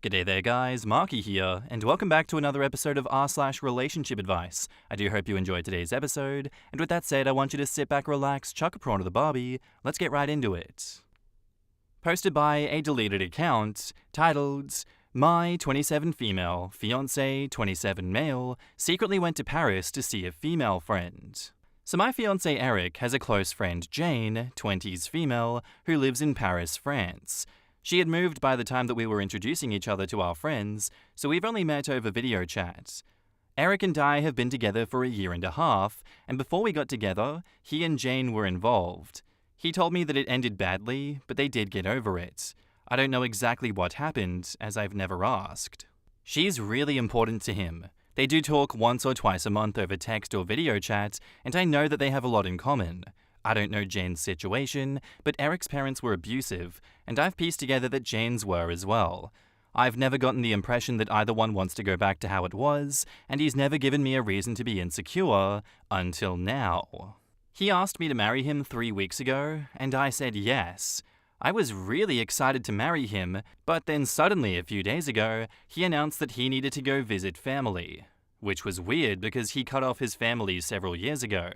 G'day there guys, Marky here, and welcome back to another episode of r/relationship advice. I do hope you enjoyed today's episode, and with that said, I want you to sit back, relax, chuck a prawn to the barbie, let's get right into it. Posted by a deleted account, titled, My 27 female, fiance 27 male, secretly went to Paris to see a female friend. So my fiance Eric has a close friend Jane, 20s female, who lives in Paris, France. She had moved by the time that we were introducing each other to our friends, so we've only met over video chat. Eric and I have been together for a year and a half, and before we got together, he and Jane were involved. He told me that it ended badly, but they did get over it. I don't know exactly what happened, as I've never asked. She's really important to him. They do talk once or twice a month over text or video chat, and I know that they have a lot in common. I don't know Jane's situation, but Eric's parents were abusive, and I've pieced together that Jane's were as well. I've never gotten the impression that either one wants to go back to how it was, and he's never given me a reason to be insecure, until now. He asked me to marry him 3 weeks ago, and I said yes. I was really excited to marry him, but then suddenly a few days ago, he announced that he needed to go visit family. Which was weird because he cut off his family several years ago.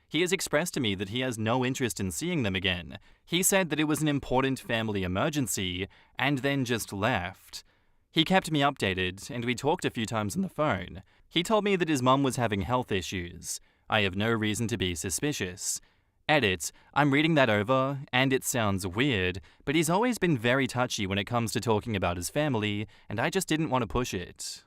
He has expressed to me that he has no interest in seeing them again. He said that it was an important family emergency, and then just left. He kept me updated, and we talked a few times on the phone. He told me that his mum was having health issues. I have no reason to be suspicious. Edit, I'm reading that over, and it sounds weird, but he's always been very touchy when it comes to talking about his family, and I just didn't want to push it.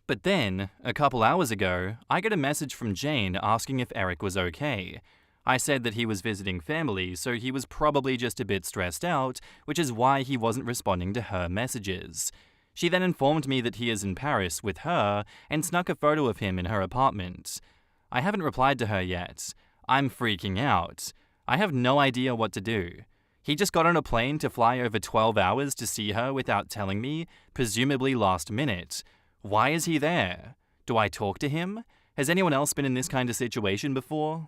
But then, a couple hours ago, I got a message from Jane asking if Eric was okay. I said that he was visiting family, so he was probably just a bit stressed out, which is why he wasn't responding to her messages. She then informed me that he is in Paris with her and snuck a photo of him in her apartment. I haven't replied to her yet. I'm freaking out. I have no idea what to do. He just got on a plane to fly over 12 hours to see her without telling me, presumably last minute. Why is he there? Do I talk to him? Has anyone else been in this kind of situation before?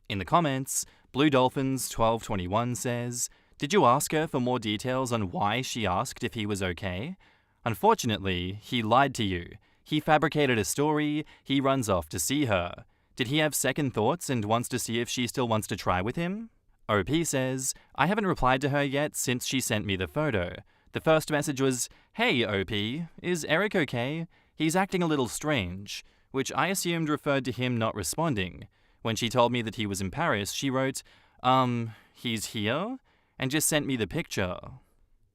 In the comments, Blue Dolphins 1221 says, Did you ask her for more details on why she asked if he was okay? Unfortunately, he lied to you. He fabricated a story, he runs off to see her. Did he have second thoughts and wants to see if she still wants to try with him? OP says, I haven't replied to her yet since she sent me the photo. The first message was, Hey OP, is Eric okay? He's acting a little strange, which I assumed referred to him not responding. When she told me that he was in Paris, she wrote, he's here? And just sent me the picture.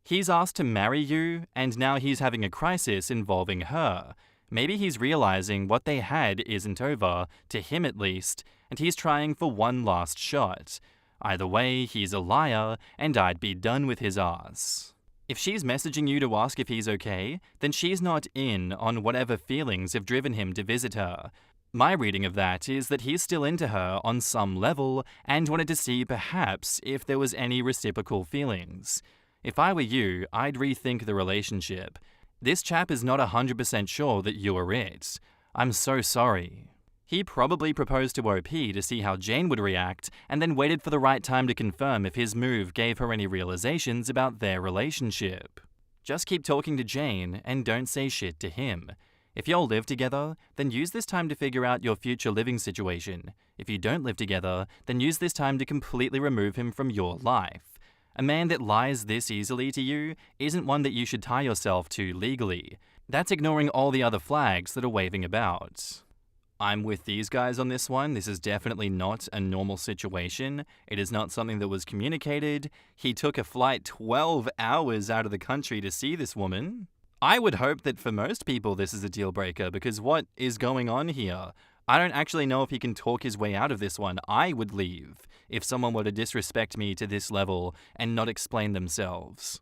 He's asked to marry you, and now he's having a crisis involving her. Maybe he's realizing what they had isn't over, to him at least, and he's trying for one last shot. Either way, he's a liar, and I'd be done with his ass. If she's messaging you to ask if he's okay, then she's not in on whatever feelings have driven him to visit her. My reading of that is that he's still into her on some level and wanted to see perhaps if there was any reciprocal feelings. If I were you, I'd rethink the relationship. This chap is not 100% sure that you are it. I'm so sorry. He probably proposed to OP to see how Jane would react, and then waited for the right time to confirm if his move gave her any realizations about their relationship. Just keep talking to Jane, and don't say shit to him. If y'all live together, then use this time to figure out your future living situation. If you don't live together, then use this time to completely remove him from your life. A man that lies this easily to you isn't one that you should tie yourself to legally. That's ignoring all the other flags that are waving about. I'm with these guys on this one. This is definitely not a normal situation. It is not something that was communicated. He took a flight 12 hours out of the country to see this woman. I would hope that for most people this is a deal breaker, because what is going on here? I don't actually know if he can talk his way out of this one. I would leave if someone were to disrespect me to this level and not explain themselves.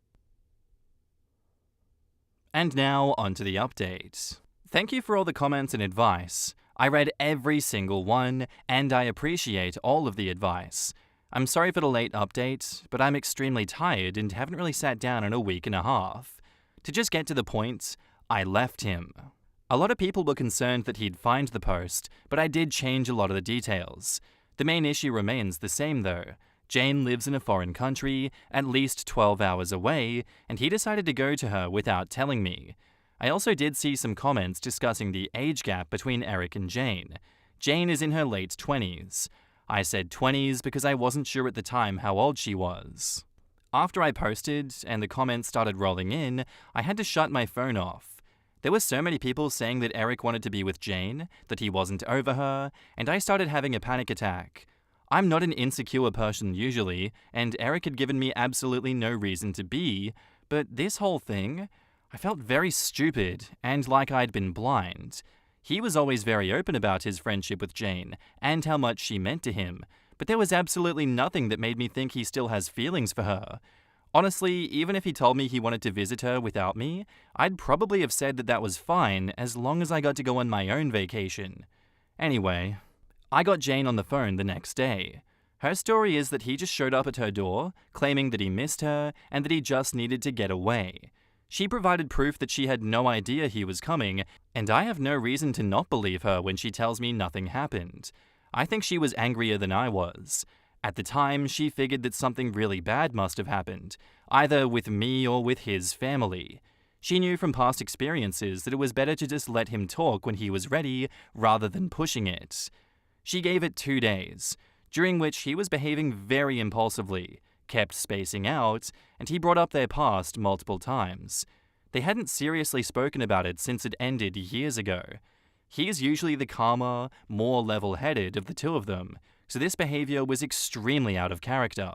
And now onto the update. Thank you for all the comments and advice. I read every single one, and I appreciate all of the advice. I'm sorry for the late update, but I'm extremely tired and haven't really sat down in a week and a half. To just get to the point, I left him. A lot of people were concerned that he'd find the post, but I did change a lot of the details. The main issue remains the same though. Jane lives in a foreign country, at least 12 hours away, and he decided to go to her without telling me. I also did see some comments discussing the age gap between Eric and Jane. Jane is in her late 20s. I said 20s because I wasn't sure at the time how old she was. After I posted and the comments started rolling in, I had to shut my phone off. There were so many people saying that Eric wanted to be with Jane, that he wasn't over her, and I started having a panic attack. I'm not an insecure person usually, and Eric had given me absolutely no reason to be, but this whole thing, I felt very stupid and like I'd been blind. He was always very open about his friendship with Jane and how much she meant to him, but there was absolutely nothing that made me think he still has feelings for her. Honestly, even if he told me he wanted to visit her without me, I'd probably have said that that was fine as long as I got to go on my own vacation. Anyway, I got Jane on the phone the next day. Her story is that he just showed up at her door, claiming that he missed her and that he just needed to get away. She provided proof that she had no idea he was coming, and I have no reason to not believe her when she tells me nothing happened. I think she was angrier than I was. At the time, she figured that something really bad must have happened, either with me or with his family. She knew from past experiences that it was better to just let him talk when he was ready rather than pushing it. She gave it 2 days, during which he was behaving very impulsively, kept spacing out, and he brought up their past multiple times. They hadn't seriously spoken about it since it ended years ago. He is usually the calmer, more level-headed of the two of them, so this behavior was extremely out of character.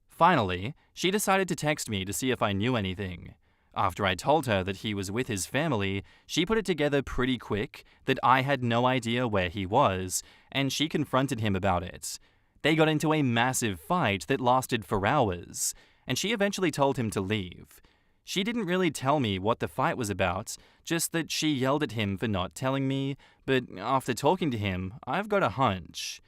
Finally, she decided to text me to see if I knew anything. After I told her that he was with his family, she put it together pretty quick that I had no idea where he was, and she confronted him about it. They got into a massive fight that lasted for hours, and she eventually told him to leave. She didn't really tell me what the fight was about, just that she yelled at him for not telling me, but after talking to him, I've got a hunch.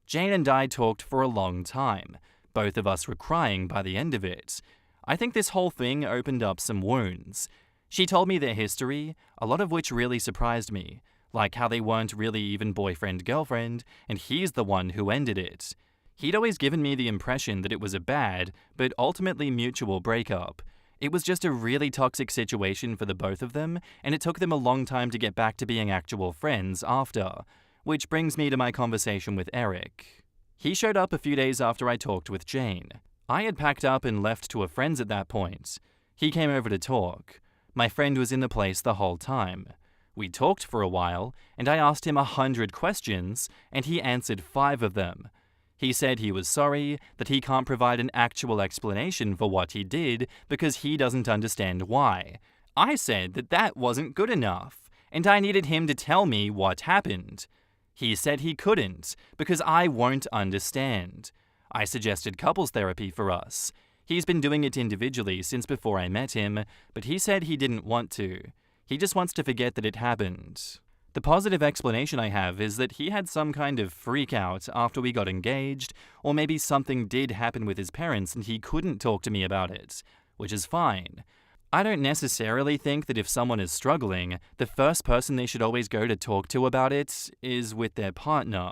Jane and I talked for a long time. Both of us were crying by the end of it. I think this whole thing opened up some wounds. She told me their history, a lot of which really surprised me, like how they weren't really even boyfriend-girlfriend, and he's the one who ended it. He'd always given me the impression that it was a bad, but ultimately mutual breakup. It was just a really toxic situation for the both of them, and it took them a long time to get back to being actual friends after. Which brings me to my conversation with Eric. He showed up a few days after I talked with Jane. I had packed up and left to a friend's at that point. He came over to talk. My friend was in the place the whole time. We talked for a while, and I asked him 100 questions, and he answered 5 of them. He said he was sorry, that he can't provide an actual explanation for what he did because he doesn't understand why. I said that that wasn't good enough, and I needed him to tell me what happened. He said he couldn't, because I won't understand. I suggested couples therapy for us. He's been doing it individually since before I met him, but he said he didn't want to. He just wants to forget that it happened. The positive explanation I have is that he had some kind of freak out after we got engaged, or maybe something did happen with his parents and he couldn't talk to me about it, which is fine. I don't necessarily think that if someone is struggling, the first person they should always go to talk to about it is with their partner.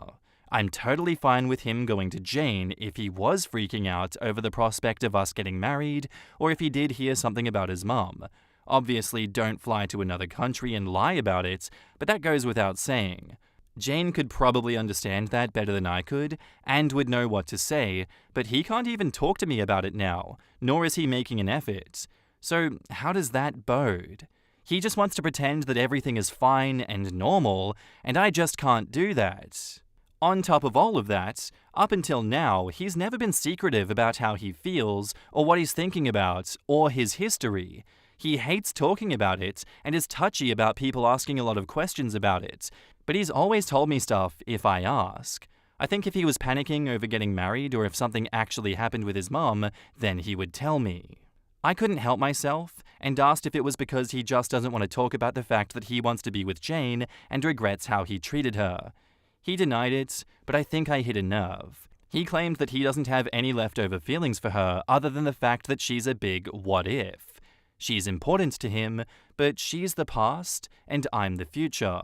I'm totally fine with him going to Jane if he was freaking out over the prospect of us getting married, or if he did hear something about his mum. Obviously, don't fly to another country and lie about it, but that goes without saying. Jane could probably understand that better than I could, and would know what to say, but he can't even talk to me about it now, nor is he making an effort. So how does that bode? He just wants to pretend that everything is fine and normal, and I just can't do that. On top of all of that, up until now, he's never been secretive about how he feels, or what he's thinking about, or his history. He hates talking about it, and is touchy about people asking a lot of questions about it, but he's always told me stuff if I ask. I think if he was panicking over getting married, or if something actually happened with his mum, then he would tell me. I couldn't help myself, and asked if it was because he just doesn't want to talk about the fact that he wants to be with Jane and regrets how he treated her. He denied it, but I think I hit a nerve. He claimed that he doesn't have any leftover feelings for her other than the fact that she's a big what if. She's important to him, but she's the past, and I'm the future.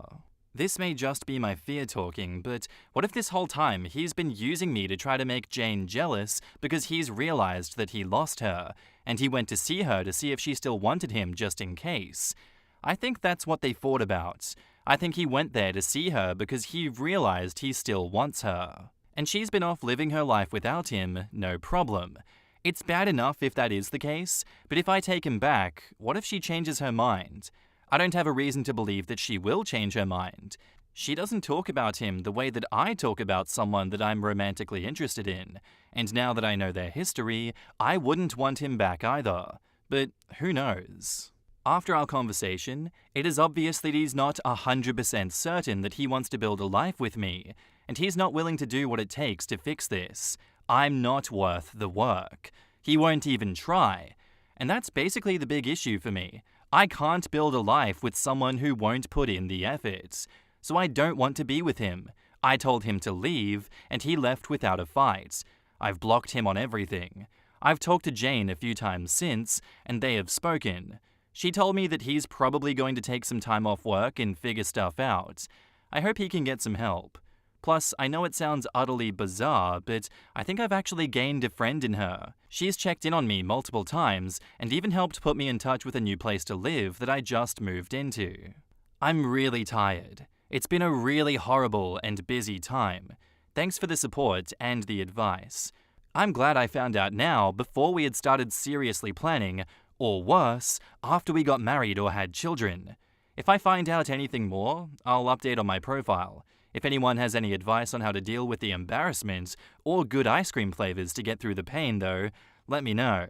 This may just be my fear talking, but what if this whole time he's been using me to try to make Jane jealous because he's realized that he lost her, and he went to see her to see if she still wanted him just in case? I think that's what they fought about. I think he went there to see her because he realized he still wants her. And she's been off living her life without him, no problem. It's bad enough if that is the case, but if I take him back, what if she changes her mind? I don't have a reason to believe that she will change her mind. She doesn't talk about him the way that I talk about someone that I'm romantically interested in, and now that I know their history, I wouldn't want him back either. But who knows? After our conversation, it is obvious that he's not 100% certain that he wants to build a life with me, and he's not willing to do what it takes to fix this. I'm not worth the work. He won't even try. And that's basically the big issue for me. I can't build a life with someone who won't put in the effort. So I don't want to be with him. I told him to leave, and he left without a fight. I've blocked him on everything. I've talked to Jane a few times since, and they have spoken. She told me that he's probably going to take some time off work and figure stuff out. I hope he can get some help. Plus, I know it sounds utterly bizarre, but I think I've actually gained a friend in her. She's checked in on me multiple times and even helped put me in touch with a new place to live that I just moved into. I'm really tired. It's been a really horrible and busy time. Thanks for the support and the advice. I'm glad I found out now before we had started seriously planning, or worse, after we got married or had children. If I find out anything more, I'll update on my profile. If anyone has any advice on how to deal with the embarrassment or good ice cream flavors to get through the pain though, let me know.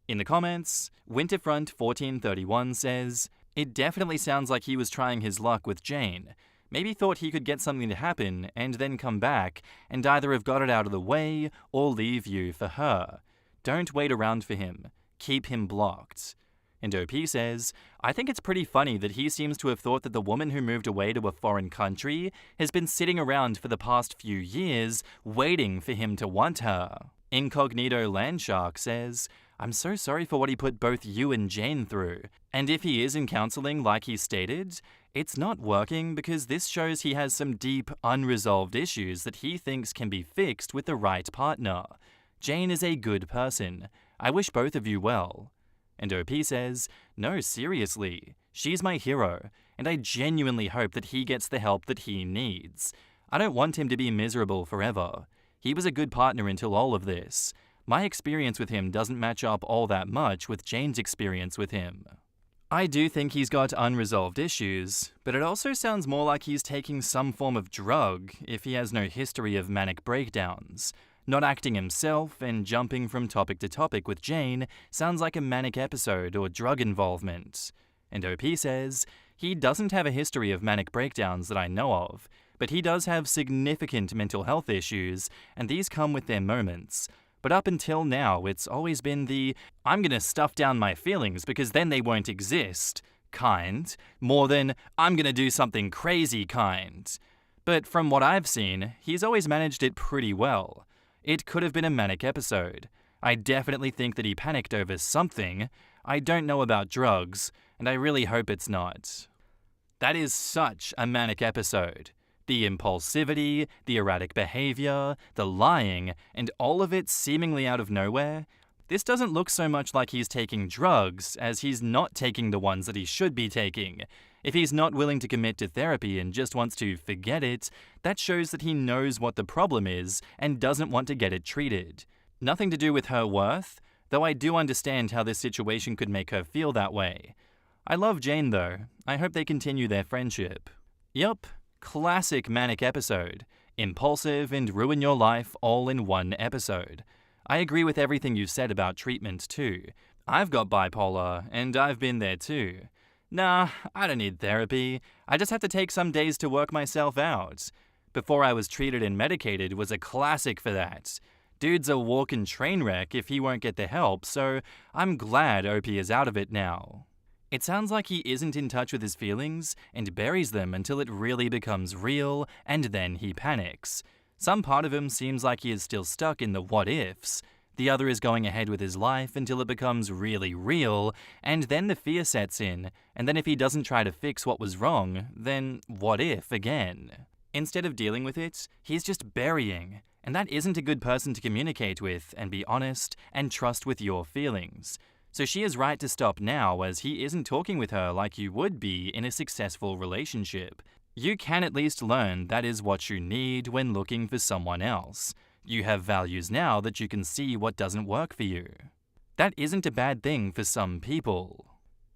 In the comments, Winterfront1431 says, "It definitely sounds like he was trying his luck with Jane. Maybe thought he could get something to happen and then come back and either have got it out of the way or leave you for her. Don't wait around for him. Keep him blocked." And OP says, "I think it's pretty funny that he seems to have thought that the woman who moved away to a foreign country has been sitting around for the past few years waiting for him to want her." Incognito Landshark says, "I'm so sorry for what he put both you and Jane through. And if he is in counseling like he stated, it's not working because this shows he has some deep, unresolved issues that he thinks can be fixed with the right partner. Jane is a good person. I wish both of you well." And OP says, "No, seriously, she's my hero, and I genuinely hope that he gets the help that he needs. I don't want him to be miserable forever. He was a good partner until all of this. My experience with him doesn't match up all that much with Jane's experience with him." I do think he's got unresolved issues, but it also sounds more like he's taking some form of drug if he has no history of manic breakdowns. Not acting himself and jumping from topic to topic with Jane sounds like a manic episode or drug involvement. And OP says, "He doesn't have a history of manic breakdowns that I know of, but he does have significant mental health issues, and these come with their moments. But up until now, it's always been the, I'm gonna stuff down my feelings because then they won't exist kind, more than I'm gonna do something crazy kind. But from what I've seen, he's always managed it pretty well. It could have been a manic episode. I definitely think that he panicked over something. I don't know about drugs, and I really hope it's not." That is such a manic episode. The impulsivity, the erratic behavior, the lying, and all of it seemingly out of nowhere. This doesn't look so much like he's taking drugs as he's not taking the ones that he should be taking. If he's not willing to commit to therapy and just wants to forget it, that shows that he knows what the problem is and doesn't want to get it treated. Nothing to do with her worth, though I do understand how this situation could make her feel that way. I love Jane though. I hope they continue their friendship. Yup, classic manic episode. Impulsive and ruin your life all in one episode. I agree with everything you said about treatment too. I've got bipolar, and I've been there too. Nah, I don't need therapy. I just have to take some days to work myself out. Before I was treated and medicated was a classic for that. Dude's a walking train wreck if he won't get the help, so I'm glad Opie is out of it now. It sounds like he isn't in touch with his feelings and buries them until it really becomes real, and then he panics. Some part of him seems like he is still stuck in the what-ifs. The other is going ahead with his life until it becomes really real, and then the fear sets in, and then if he doesn't try to fix what was wrong, then what if again? Instead of dealing with it, he's just burying, and that isn't a good person to communicate with and be honest and trust with your feelings. So she is right to stop now, as he isn't talking with her like you would be in a successful relationship. You can at least learn that is what you need when looking for someone else. You have values now that you can see what doesn't work for you. That isn't a bad thing for some people.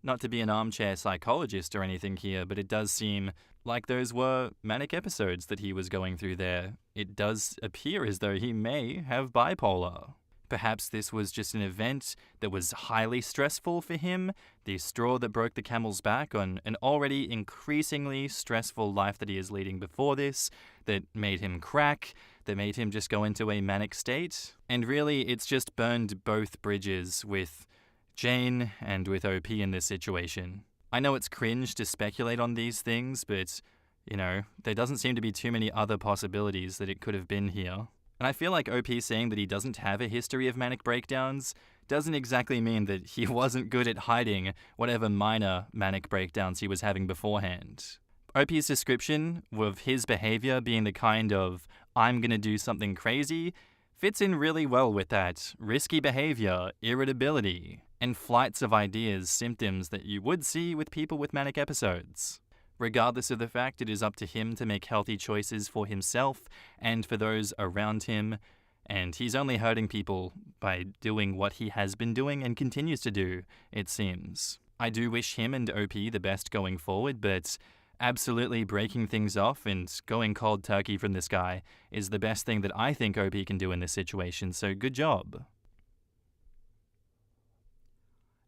Not to be an armchair psychologist or anything here, but it does seem like those were manic episodes that he was going through there. It does appear as though he may have bipolar. Perhaps this was just an event that was highly stressful for him, the straw that broke the camel's back on an already increasingly stressful life that he is leading before this, that made him crack, that made him just go into a manic state. And really, it's just burned both bridges with Jane and with OP in this situation. I know it's cringe to speculate on these things, but, there doesn't seem to be too many other possibilities that it could have been here. And I feel like OP saying that he doesn't have a history of manic breakdowns doesn't exactly mean that he wasn't good at hiding whatever minor manic breakdowns he was having beforehand. OP's description of his behavior being the kind of, I'm gonna do something crazy, fits in really well with that risky behavior, irritability, and flights of ideas symptoms that you would see with people with manic episodes. Regardless of the fact, it is up to him to make healthy choices for himself and for those around him, and he's only hurting people by doing what he has been doing and continues to do, it seems. I do wish him and OP the best going forward, but absolutely breaking things off and going cold turkey from this guy is the best thing that I think OP can do in this situation, so good job.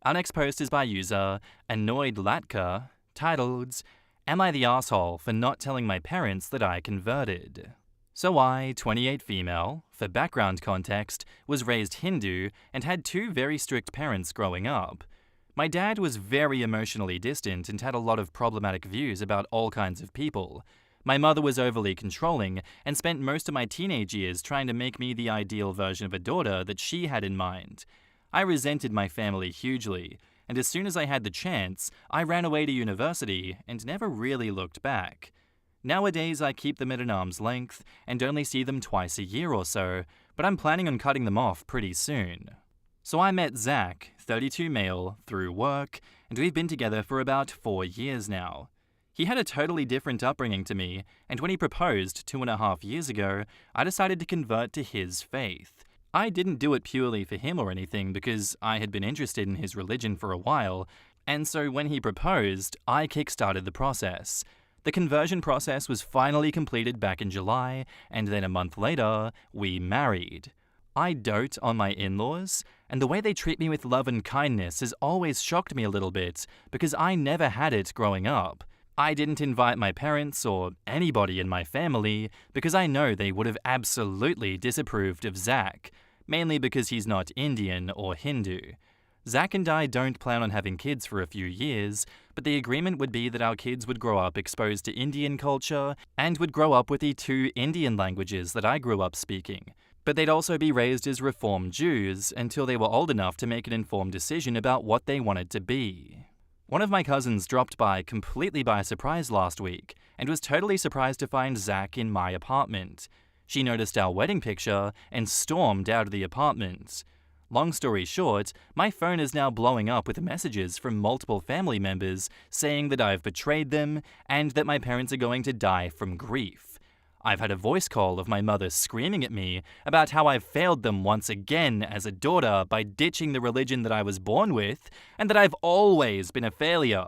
Our next post is by user Annoyed Latka, titled, Am I the asshole for not telling my parents that I converted? So I, 28 female, for background context, was raised Hindu and had two very strict parents growing up. My dad was very emotionally distant and had a lot of problematic views about all kinds of people. My mother was overly controlling and spent most of my teenage years trying to make me the ideal version of a daughter that she had in mind. I resented my family hugely, and as soon as I had the chance, I ran away to university and never really looked back. Nowadays, I keep them at an arm's length and only see them twice a year or so, but I'm planning on cutting them off pretty soon. So I met Zach, 32 male, through work, and we've been together for about 4 years now. He had a totally different upbringing to me, and when he proposed 2.5 years ago, I decided to convert to his faith. I didn't do it purely for him or anything because I had been interested in his religion for a while, and so when he proposed, I kickstarted the process. The conversion process was finally completed back in July, and then a month later, we married. I dote on my in-laws, and the way they treat me with love and kindness has always shocked me a little bit because I never had it growing up. I didn't invite my parents or anybody in my family because I know they would have absolutely disapproved of Zach, mainly because he's not Indian or Hindu. Zach and I don't plan on having kids for a few years, but the agreement would be that our kids would grow up exposed to Indian culture and would grow up with the 2 Indian languages that I grew up speaking. But they'd also be raised as Reform Jews until they were old enough to make an informed decision about what they wanted to be. One of my cousins dropped by completely by surprise last week and was totally surprised to find Zach in my apartment. She noticed our wedding picture and stormed out of the apartment. Long story short, my phone is now blowing up with messages from multiple family members saying that I've betrayed them and that my parents are going to die from grief. I've had a voice call of my mother screaming at me about how I've failed them once again as a daughter by ditching the religion that I was born with, and that I've always been a failure.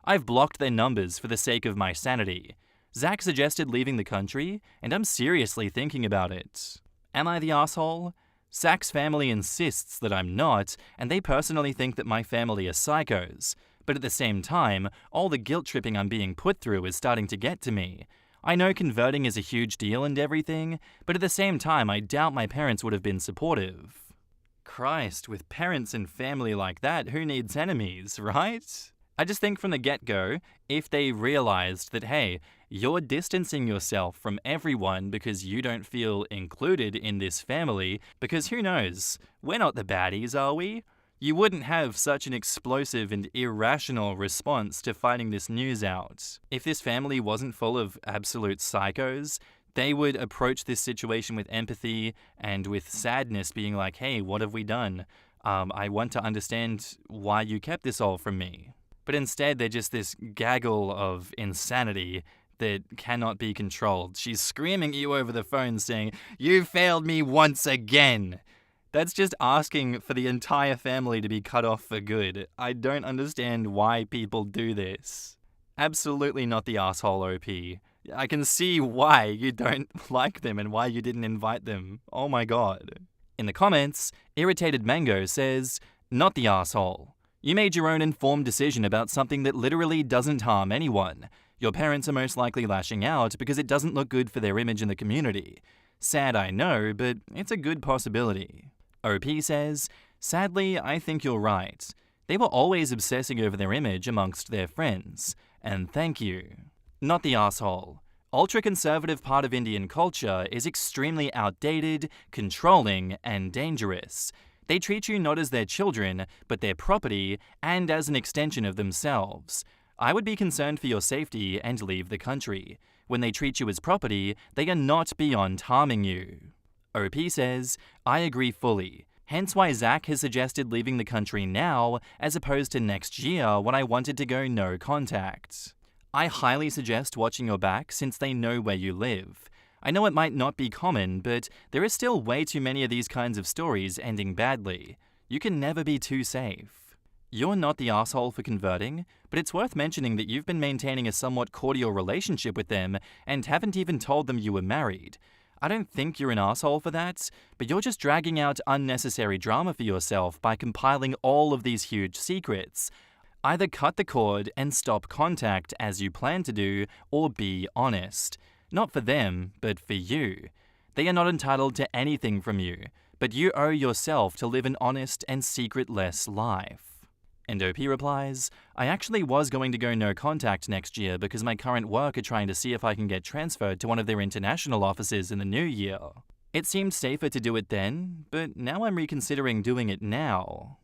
I've blocked their numbers for the sake of my sanity. Zach suggested leaving the country, and I'm seriously thinking about it. Am I the asshole? Zach's family insists that I'm not, and they personally think that my family are psychos. But at the same time, all the guilt tripping I'm being put through is starting to get to me. I know converting is a huge deal and everything, but at the same time, I doubt my parents would have been supportive. Christ, with parents and family like that, who needs enemies, right? I just think from the get-go, if they realized that, hey, you're distancing yourself from everyone because you don't feel included in this family, because who knows, we're not the baddies, are we? You wouldn't have such an explosive and irrational response to finding this news out. If this family wasn't full of absolute psychos, they would approach this situation with empathy and with sadness, being like, hey, what have we done? I want to understand why you kept this all from me. But instead, they're just this gaggle of insanity that cannot be controlled. She's screaming at you over the phone saying, "You failed me once again." That's just asking for the entire family to be cut off for good. I don't understand why people do this. Absolutely not the asshole OP. I can see why you don't like them and why you didn't invite them. Oh my god. In the comments, Irritated Mango says, "Not the asshole. You made your own informed decision about something that literally doesn't harm anyone. Your parents are most likely lashing out because it doesn't look good for their image in the community. Sad, I know, but it's a good possibility." OP says, "Sadly, I think you're right. They were always obsessing over their image amongst their friends. And thank you." Not the asshole. Ultra-conservative part of Indian culture is extremely outdated, controlling, and dangerous. They treat you not as their children, but their property, and as an extension of themselves. I would be concerned for your safety and leave the country. When they treat you as property, they are not beyond harming you. OP says, "I agree fully. Hence why Zach has suggested leaving the country now, as opposed to next year when I wanted to go no contact. I highly suggest watching your back since they know where you live. I know it might not be common, but there is still way too many of these kinds of stories ending badly. You can never be too safe." You're not the asshole for converting, but it's worth mentioning that you've been maintaining a somewhat cordial relationship with them and haven't even told them you were married. I don't think you're an asshole for that, but you're just dragging out unnecessary drama for yourself by compiling all of these huge secrets. Either cut the cord and stop contact as you plan to do, or be honest. Not for them, but for you. They are not entitled to anything from you, but you owe yourself to live an honest and secret-less life. And OP replies, "I actually was going to go no contact next year because my current work are trying to see if I can get transferred to one of their international offices in the new year. It seemed safer to do it then, but now I'm reconsidering doing it now."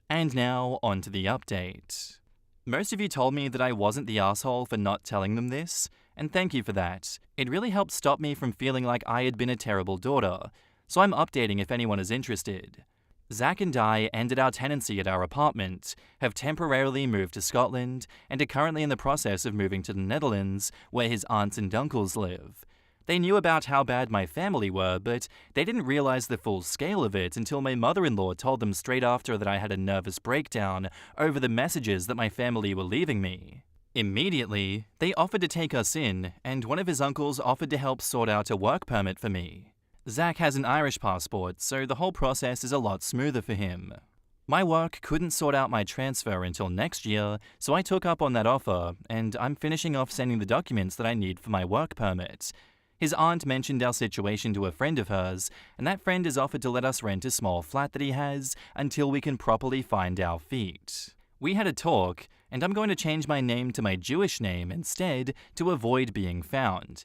And now, on to the update. Most of you told me that I wasn't the asshole for not telling them this, and thank you for that. It really helped stop me from feeling like I had been a terrible daughter, so I'm updating if anyone is interested. Zach and I ended our tenancy at our apartment, have temporarily moved to Scotland, and are currently in the process of moving to the Netherlands, where his aunts and uncles live. They knew about how bad my family were, but they didn't realize the full scale of it until my mother-in-law told them straight after that I had a nervous breakdown over the messages that my family were leaving me. Immediately, they offered to take us in, and one of his uncles offered to help sort out a work permit for me. Zach has an Irish passport, so the whole process is a lot smoother for him. My work couldn't sort out my transfer until next year, so I took up on that offer, and I'm finishing off sending the documents that I need for my work permit. His aunt mentioned our situation to a friend of hers, and that friend has offered to let us rent a small flat that he has until we can properly find our feet. We had a talk, and I'm going to change my name to my Jewish name instead to avoid being found.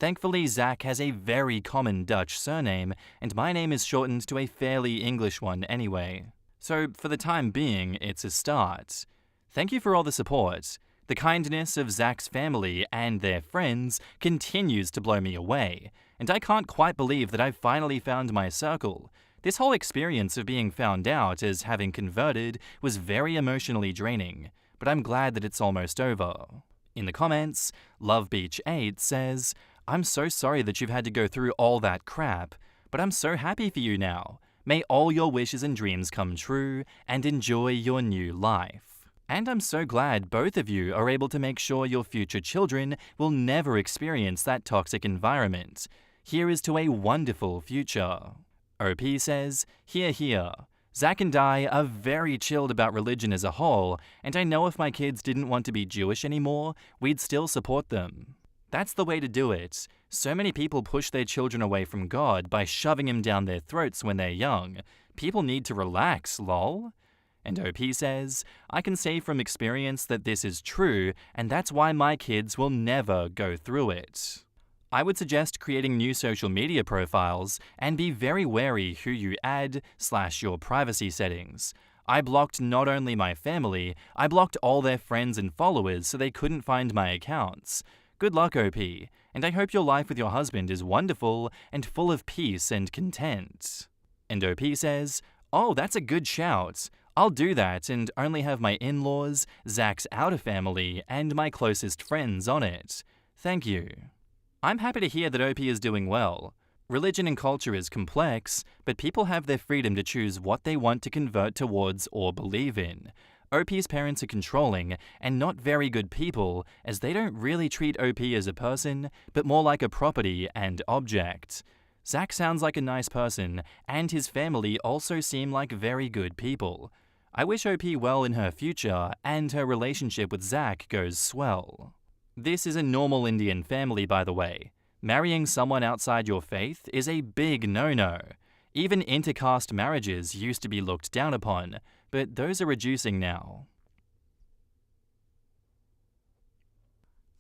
Thankfully, Zach has a very common Dutch surname, and my name is shortened to a fairly English one anyway. So for the time being, it's a start. Thank you for all the support. The kindness of Zach's family and their friends continues to blow me away, and I can't quite believe that I've finally found my circle. This whole experience of being found out as having converted was very emotionally draining, but I'm glad that it's almost over. In the comments, LoveBeach8 says, "I'm so sorry that you've had to go through all that crap, but I'm so happy for you now. May all your wishes and dreams come true, and enjoy your new life. And I'm so glad both of you are able to make sure your future children will never experience that toxic environment. Here is to a wonderful future." OP says, "Hear, hear. Zach and I are very chilled about religion as a whole, and I know if my kids didn't want to be Jewish anymore, we'd still support them. That's the way to do it. So many people push their children away from God by shoving him down their throats when they're young. People need to relax, lol." And OP says, "I can say from experience that this is true, and that's why my kids will never go through it. I would suggest creating new social media profiles and be very wary who you add/your privacy settings. I blocked not only my family, I blocked all their friends and followers so they couldn't find my accounts. Good luck, OP, and I hope your life with your husband is wonderful and full of peace and content." And OP says, "Oh, that's a good shout. I'll do that and only have my in-laws, Zach's outer family, and my closest friends on it. Thank you." I'm happy to hear that OP is doing well. Religion and culture is complex, but people have their freedom to choose what they want to convert towards or believe in. OP's parents are controlling and not very good people, as they don't really treat OP as a person, but more like a property and object. Zach sounds like a nice person, and his family also seem like very good people. I wish OP well in her future, and her relationship with Zach goes swell. This is a normal Indian family, by the way. Marrying someone outside your faith is a big no-no. Even intercaste marriages used to be looked down upon, but those are reducing now.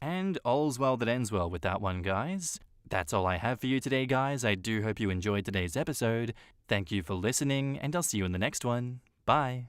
And all's well that ends well with that one, guys. That's all I have for you today, guys. I do hope you enjoyed today's episode. Thank you for listening, and I'll see you in the next one. Bye.